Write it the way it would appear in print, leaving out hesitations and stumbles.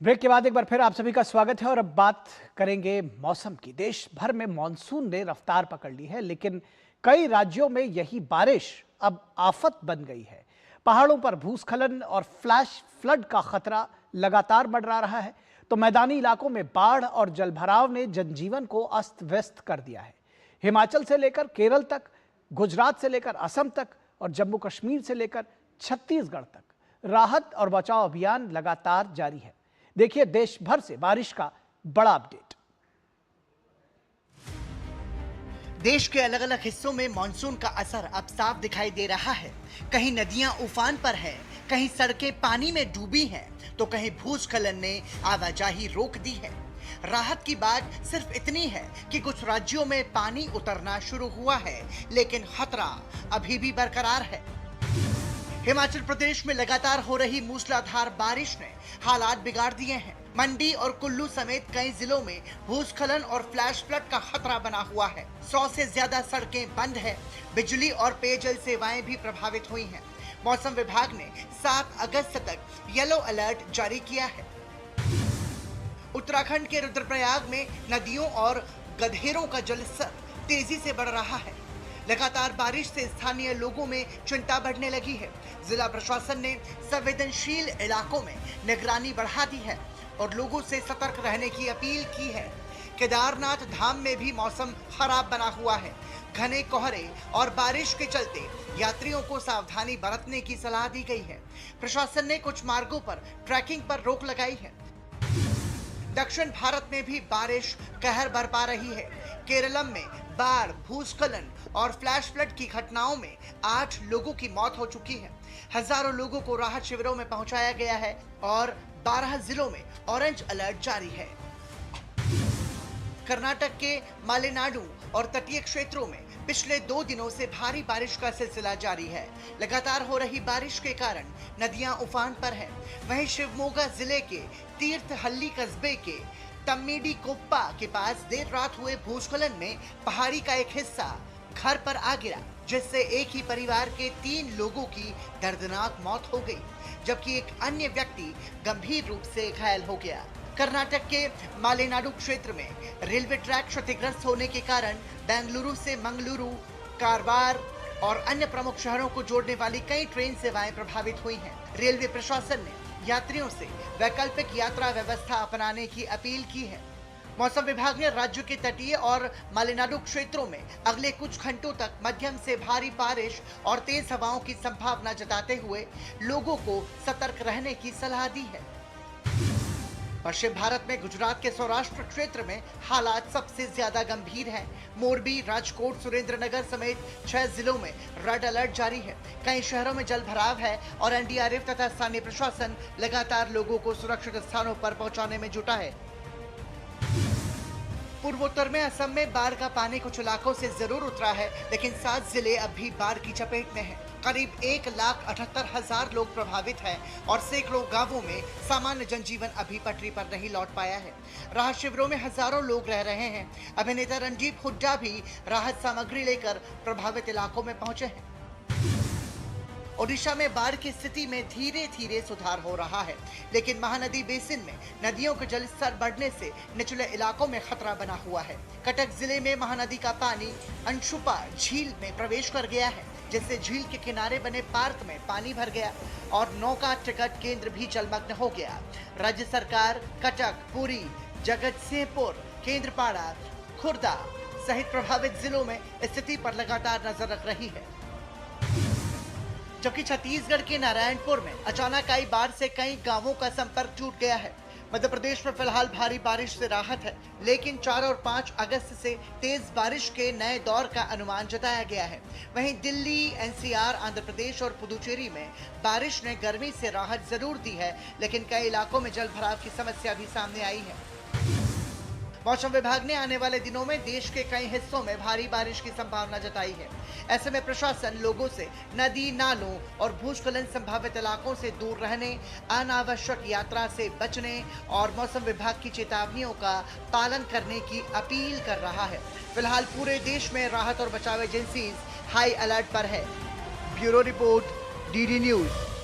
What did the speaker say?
Break के बाद एक बार फिर आप सभी का स्वागत है और अब बात करेंगे मौसम की। देश भर में मानसून ने रफ्तार पकड़ ली है, लेकिन कई राज्यों में यही बारिश अब आफत बन गई है। पहाड़ों पर भूस्खलन और फ्लैश फ्लड का खतरा लगातार बढ़ रहा है, तो मैदानी इलाकों में बाढ़ और जलभराव ने जनजीवन को अस्त व्यस्त कर दिया है। हिमाचल से लेकर केरल तक, गुजरात से लेकर असम तक और जम्मू कश्मीर से लेकर छत्तीसगढ़ तक राहत और बचाव अभियान लगातार जारी है। देखिए देश भर से बारिश का बड़ा अपडेट। देश के अलग अलग हिस्सों में मानसून का असर अब साफ दिखाई दे रहा है। कहीं नदियां उफान पर हैं, कहीं सड़कें पानी में डूबी हैं, तो कहीं भूस्खलन ने आवाजाही रोक दी है। राहत की बात सिर्फ इतनी है कि कुछ राज्यों में पानी उतरना शुरू हुआ है, लेकिन खतरा अभी भी बरकरार है। हिमाचल प्रदेश में लगातार हो रही मूसलाधार बारिश ने हालात बिगाड़ दिए हैं। मंडी और कुल्लू समेत कई जिलों में भूस्खलन और फ्लैश फ्लड का खतरा बना हुआ है। 100 से ज्यादा सड़कें बंद है। बिजली और पेयजल सेवाएं भी प्रभावित हुई हैं। मौसम विभाग ने 7 अगस्त तक येलो अलर्ट जारी किया है। उत्तराखंड के रुद्रप्रयाग में नदियों और गधेरों का जलस्तर तेजी से बढ़ रहा है। लगातार बारिश से स्थानीय लोगों में चिंता बढ़ने लगी है। जिला प्रशासन ने संवेदनशील इलाकों में निगरानी बढ़ा दी है और लोगों से सतर्क रहने की अपील की है। केदारनाथ धाम में भी मौसम खराब बना हुआ है। घने कोहरे और बारिश के चलते यात्रियों को सावधानी बरतने की सलाह दी गई है। प्रशासन ने कुछ मार्गों पर ट्रैकिंग पर रोक लगाई है। दक्षिण भारत में भी बारिश कहर बरपा रही है। केरलम में बाढ़, भूस्खलन और फ्लैश फ्लड की घटनाओं में 8 लोगों की मौत हो चुकी है। हजारों लोगों को राहत शिविरों में पहुंचाया गया है और 12 जिलों में ऑरेंज अलर्ट जारी है। कर्नाटक के मालेनाडु और तटीय क्षेत्रों में पिछले 2 दिनों से भारी बारिश का सिलसिला जारी है। लगातार हो रही बारिश के कारण नदियां उफान पर हैं। वहीं शिवमोगा जिले के तीर्थहल्ली कस्बे के तम्मीडी कोप्पा के पास देर रात हुए भूस्खलन में पहाड़ी का एक हिस्सा घर पर आ गिरा, जिससे एक ही परिवार के 3 लोगों की दर्दनाक मौत हो गई, जबकि एक अन्य व्यक्ति गंभीर रूप से घायल हो गया। कर्नाटक के मालेनाडु क्षेत्र में रेलवे ट्रैक क्षतिग्रस्त होने के कारण बेंगलुरु से मंगलुरु, कारवार और अन्य प्रमुख शहरों को जोड़ने वाली कई ट्रेन सेवाएं प्रभावित हुई हैं। रेलवे प्रशासन ने यात्रियों से वैकल्पिक यात्रा व्यवस्था अपनाने की अपील की है। मौसम विभाग ने राज्य के तटीय और मालेनाडु क्षेत्रों में अगले कुछ घंटों तक मध्यम से भारी बारिश और तेज हवाओं की संभावना जताते हुए लोगों को सतर्क रहने की सलाह दी है। पश्चिम भारत में गुजरात के सौराष्ट्र क्षेत्र में हालात सबसे ज्यादा गंभीर हैं। मोरबी, राजकोट, सुरेंद्रनगर समेत 6 जिलों में रेड अलर्ट जारी है। कई शहरों में जलभराव है और एनडीआरएफ तथा स्थानीय प्रशासन लगातार लोगों को सुरक्षित स्थानों पर पहुंचाने में जुटा है। पूर्वोत्तर में असम में बाढ़ का पानी कुछ इलाकों से जरूर उतरा है, लेकिन 7 जिले अब भी बाढ़ की चपेट में हैं। करीब 1,78,000 लोग प्रभावित हैं और सैकड़ों गांवों में सामान्य जनजीवन अभी पटरी पर नहीं लौट पाया है। राहत शिविरों में हजारों लोग रह रहे हैं। अभिनेता रणदीप हुड्डा भी राहत सामग्री लेकर प्रभावित इलाकों में पहुंचे हैं। ओडिशा में बाढ़ की स्थिति में धीरे धीरे सुधार हो रहा है, लेकिन महानदी बेसिन में नदियों के जलस्तर बढ़ने से निचले इलाकों में खतरा बना हुआ है। कटक जिले में महानदी का पानी अंशुपा झील में प्रवेश कर गया है, जिससे झील के किनारे बने पार्क में पानी भर गया और नौका टिकट केंद्र भी जलमग्न हो गया। राज्य सरकार कटक, पुरी, जगतसिंहपुर, केंद्रपाड़ा, खुर्दा सहित प्रभावित जिलों में स्थिति पर लगातार नजर रख रही है। जबकि छत्तीसगढ़ के नारायणपुर में अचानक आई बाढ़ से कई गांवों का संपर्क टूट गया है। मध्य प्रदेश में फिलहाल भारी बारिश से राहत है, लेकिन 4 और 5 अगस्त से तेज बारिश के नए दौर का अनुमान जताया गया है। वहीं दिल्ली, एनसीआर, आंध्र प्रदेश और पुदुचेरी में बारिश ने गर्मी से राहत जरूर दी है, लेकिन कई इलाकों में जलभराव की समस्या भी सामने आई है। मौसम विभाग ने आने वाले दिनों में देश के कई हिस्सों में भारी बारिश की संभावना जताई है। ऐसे में प्रशासन लोगों से नदी, नालों और भूस्खलन संभावित इलाकों से दूर रहने, अनावश्यक यात्रा से बचने और मौसम विभाग की चेतावनियों का पालन करने की अपील कर रहा है। फिलहाल पूरे देश में राहत और बचाव एजेंसीज हाई अलर्ट पर है। Bureau report, DD news.